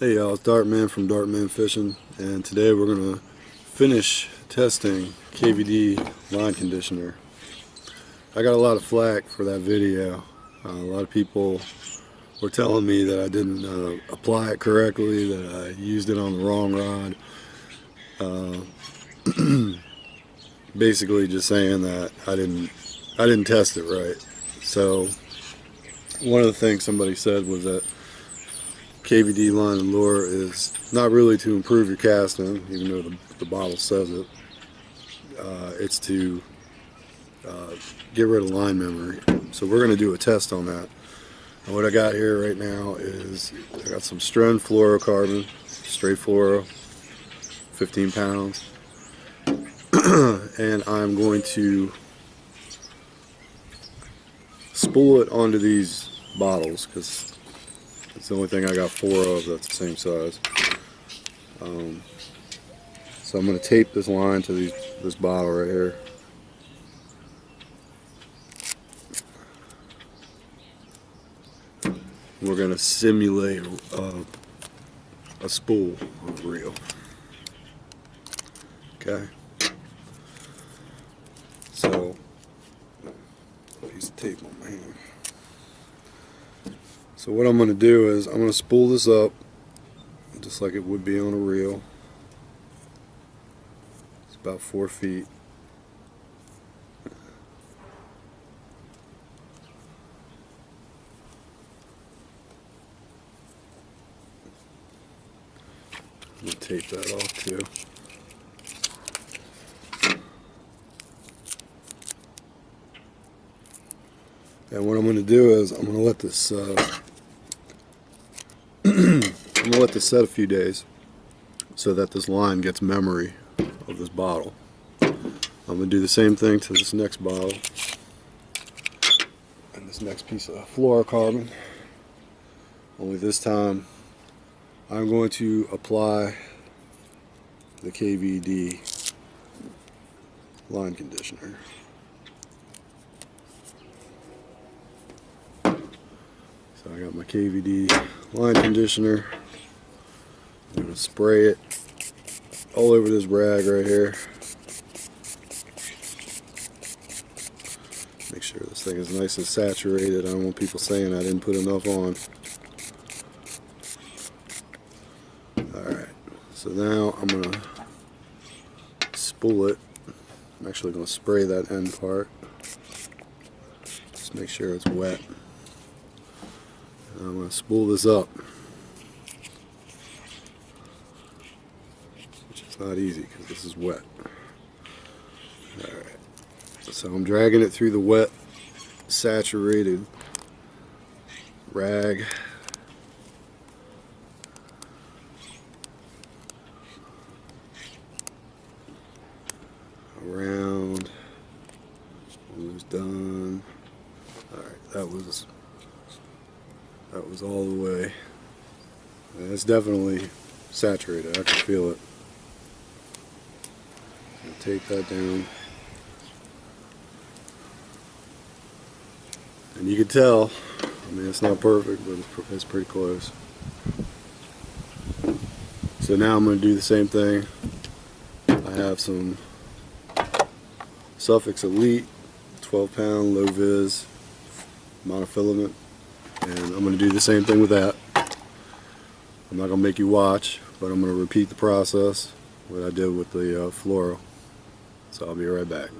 Hey y'all, it's Dartman from Dartman Fishing, and today we're going to finish testing KVD Line Conditioner. I got a lot of flack for that video. A lot of people were telling me that I didn't apply it correctly, that I used it on the wrong rod. Basically just saying that I didn't test it right. So one of the things somebody said was that KVD line and lure is not really to improve your casting, even though the bottle says it. It's to get rid of line memory. So we're going to do a test on that. And what I got here right now is I got some Stren fluorocarbon, straight fluoro, 15 pounds. And I'm going to spool it onto these bottles because it's the only thing I got 4 of that's the same size. So I'm going to tape this line to this bottle right here. We're going to simulate a spool of reel. Okay. So, piece of tape on my hand. So what I'm going to do is I'm going to spool this up just like it would be on a reel. It's about 4 feet. I'm going to tape that off too. And what I'm going to do is I'm going to let this I'm going to let this set a few days so that this line gets memory of this bottle. I'm going to do the same thing to this next bottle and this next piece of fluorocarbon, only this time I'm going to apply the KVD line conditioner. So I got my KVD line conditioner. I'm going to spray it all over this rag right here. Make sure this thing is nice and saturated. I don't want people saying I didn't put enough on. Alright, so now I'm going to spool it. I'm actually going to spray that end part. Just make sure it's wet. And I'm going to spool this up, which is not easy because this is wet. Alright, so I'm dragging it through the wet, saturated rag. Around, almost done. Alright, that was all the way. And it's definitely saturated, I can feel it. I'll tape that down. And you can tell, I mean it's not perfect, but it's pretty close. So now I'm going to do the same thing. I have some Suffix Elite 12-pound low vis monofilament, and I'm going to do the same thing with that. I'm not going to make you watch, but I'm going to repeat the process what I did with the fluoro. So I'll be right back.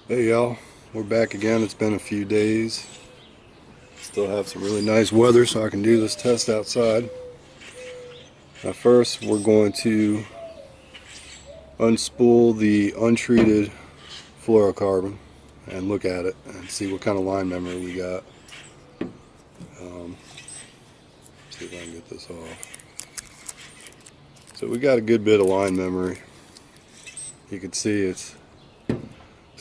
Hey y'all, we're back again. It's been a few days. Still have some really nice weather so I can do this test outside. Now first we're going to unspool the untreated fluorocarbon and look at it and see what kind of line memory we got. See if I can get this off. So we got a good bit of line memory. You can see it's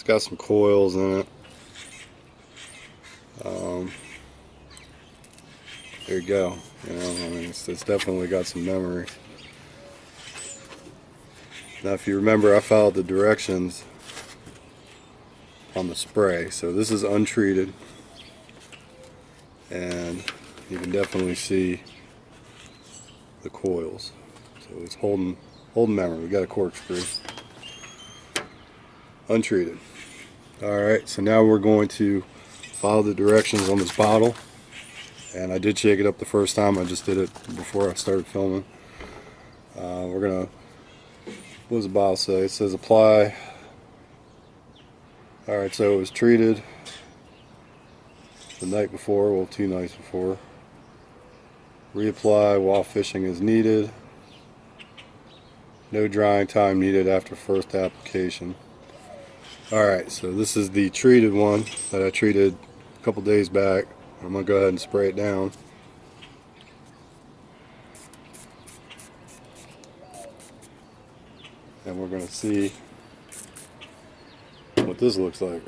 got some coils in it. There you go. You know, I mean, it's definitely got some memory. Now, if you remember, I followed the directions on the spray. So this is untreated. and you can definitely see the coils. So it's holding memory. We got a corkscrew, untreated. Alright, so now we're going to follow the directions on this bottle, and I did shake it up the first time. I just did it before I started filming. We're gonna, what does the bottle say? It says apply. Alright, so it was treated the night before, well, 2 nights before. Reapply while fishing is needed. No drying time needed after first application. Alright, so this is the treated one that I treated a couple days back. I'm going to go ahead and spray it down. And we're going to see what this looks like.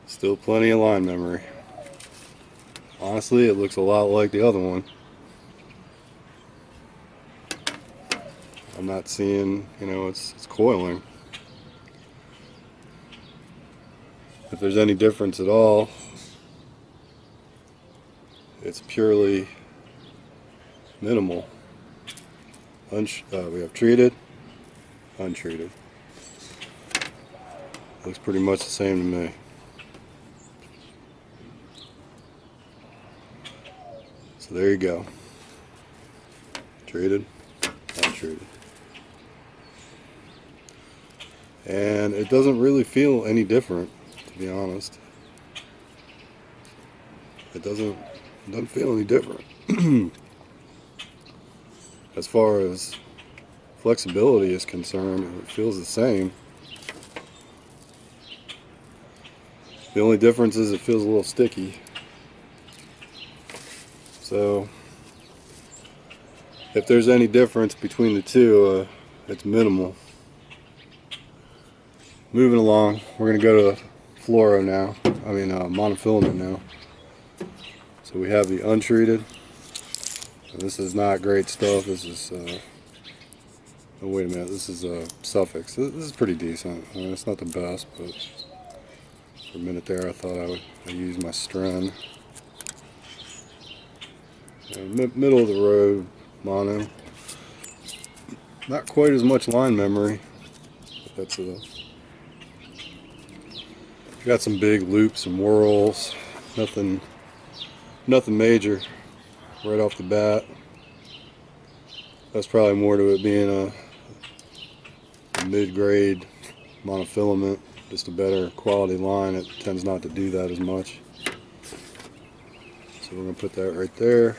Still plenty of line memory. Honestly, it looks a lot like the other one. I'm not seeing, you know, it's coiling. If there's any difference at all, it's purely minimal. We have treated, untreated. Looks pretty much the same to me. So there you go. Treated, untreated. And it doesn't really feel any different, to be honest. It doesn't feel any different. As far as flexibility is concerned, it feels the same. The only difference is it feels a little sticky. So if there's any difference between the two, it's minimal. Moving along, we're going to go to fluoro now. Monofilament now. So we have the untreated. This is not great stuff. This is oh, wait a minute, this is a suffix. This is pretty decent. I mean, it's not the best, but for a minute there I thought I would use my Stren. Middle of the road mono. Not quite as much line memory, but that's got some big loops and whirls. Nothing major right off the bat. That's probably more to it being a mid-grade monofilament, just a better quality line. It tends not to do that as much. So we're going to put that right there.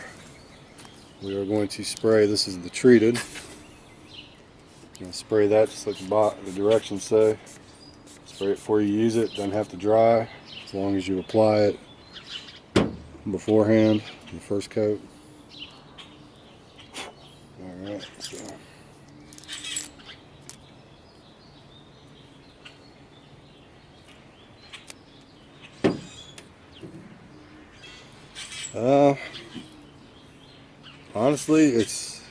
We are going to spray, this is the treated. I'm going to spray that just like the directions say. Spray it before you use it, doesn't have to dry, as long as you apply it beforehand, the first coat. Alright, so. Honestly, it's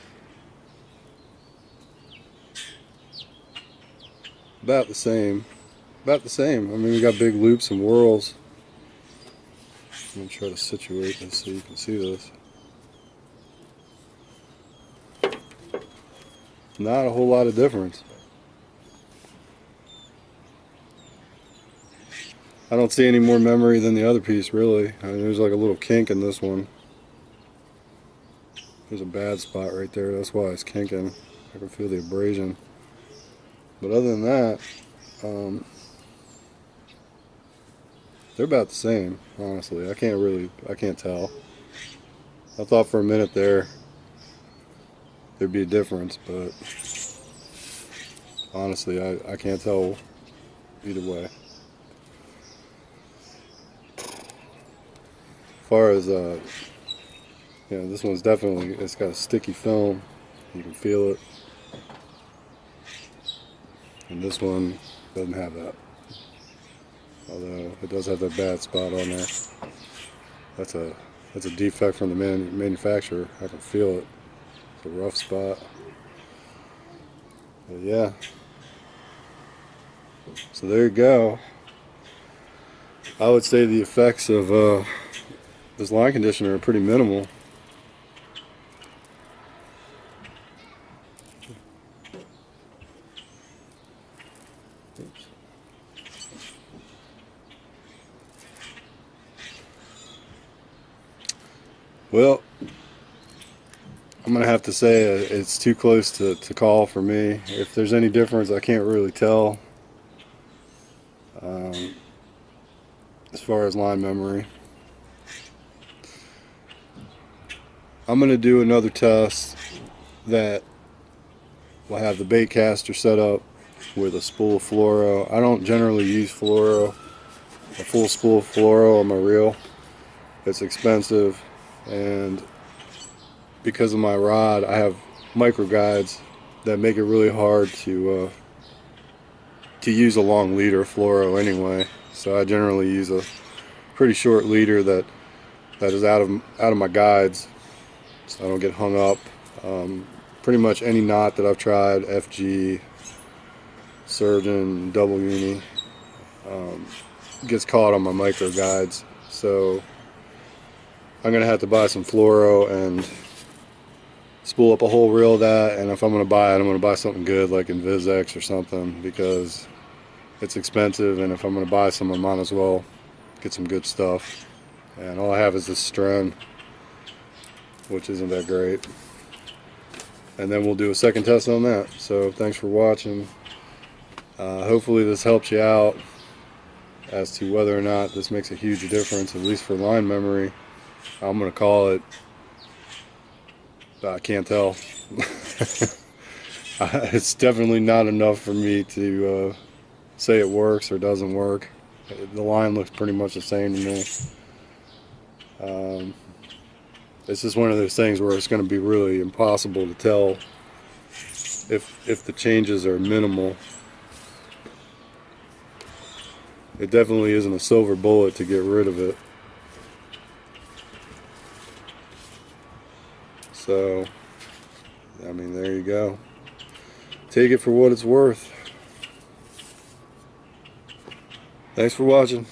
about the same. About the same. I mean, we got big loops and whirls. I'm going to try to situate this so you can see this. Not a whole lot of difference. I don't see any more memory than the other piece, really. I mean, there's like a little kink in this one. There's a bad spot right there. That's why it's kinking. I can feel the abrasion. But other than that, they're about the same, honestly. I can't tell. I thought for a minute there'd be a difference, but honestly, I can't tell either way. As far as, this one's definitely, it's got a sticky film. You can feel it. And this one doesn't have that. Although it does have that bad spot on there. That's a defect from the manufacturer. I can feel it. the rough spot. But yeah, so there you go. I would say the effects of this line conditioner are pretty minimal. Oops. Well, I'm gonna have to say it's too close to call for me. If there's any difference, I can't really tell as far as line memory. I'm gonna do another test that will have the bait caster set up with a spool of fluoro. I don't generally use fluoro, a full spool of fluoro on my reel. It's expensive, and because of my rod, I have micro guides that make it really hard to use a long leader of fluoro anyway. So I generally use a pretty short leader that is out of my guides, so I don't get hung up. Pretty much any knot that I've tried, FG, Surgeon, double uni, gets caught on my micro guides. So I'm gonna have to buy some fluoro and spool up a whole reel of that, and if I'm gonna buy it, I'm gonna buy something good like InvisX or something, because it's expensive, and if I'm gonna buy some, I might as well get some good stuff. And all I have is this Stren, which isn't that great. And then we'll do a second test on that. So thanks for watching. Hopefully this helps you out as to whether or not this makes a huge difference, at least for line memory. I'm gonna call it, I can't tell. It's definitely not enough for me to say it works or doesn't work. The line looks pretty much the same to me. It's just one of those things where it's going to be really impossible to tell if the changes are minimal. It definitely isn't a silver bullet to get rid of it. So, I mean, there you go. Take it for what it's worth. Thanks for watching.